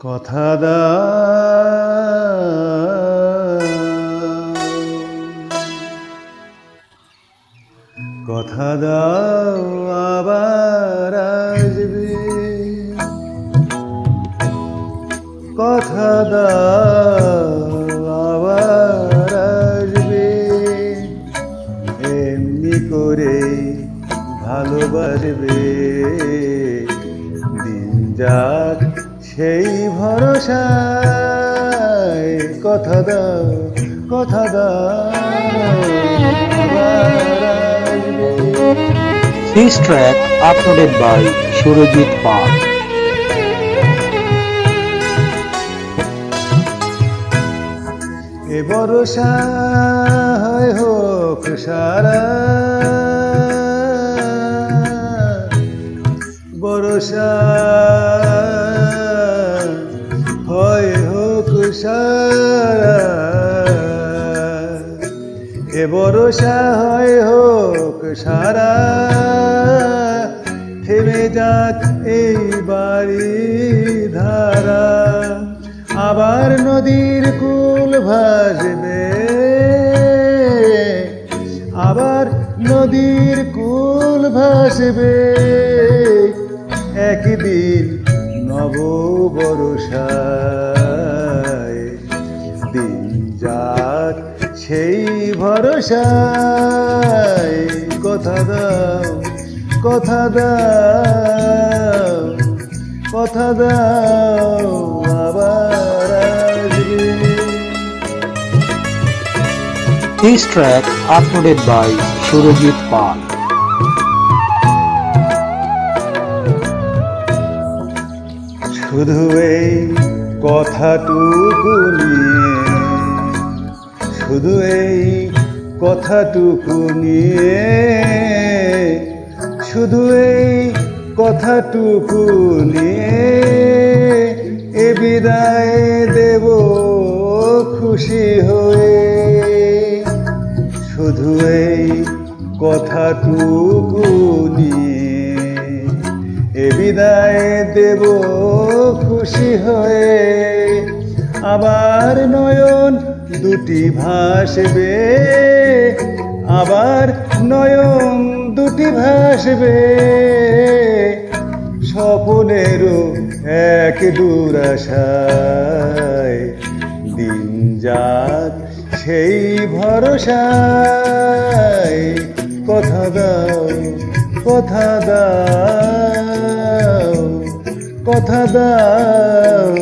কথা দাও, কথা দাও আবার আসবে, কথা দাও আবার আসবে, এমনি করে ভালোবাসবে, দিন যাক সেই ভরসায়, কথা দাও, কথা দাও আবার আসবে। This track uploaded by Surojit Pal. এ ভরসা হয় হোক সারা, ভরসা হয় হোক সারা, এ ভরসা হয় হোক সারা, থেমে যাক এই বাড়ি ধারা, আবার নদীর কুল ভাসবে, আবার নদীর কুল ভাসবে, একদিন নব বর্ষায়, দিন যাক সেই ভরসায়, কথা দাও, কথা দাও, কথা দাও আবার আসবে। This track uploaded by Surojit Pal. শুধু এই কথাটুকু নিয়ে, শুধু এই কথাটুকু নিয়ে, শুধু এই কথাটুকু নিয়ে, এ বিদায় দেব খুশি হয়ে, শুধু এই কথাটুকু নিয়ে, এ বিদায় দেব খুশি হয়ে, আবার নয়ন দুটি ভাসবে, আবার নয়ন দুটি ভাসবে, স্বপ্নেরও এক দুরাশায়, দিন যাক সেই ভরসায়, কথা দাও, কথা দাও, কথা দাও।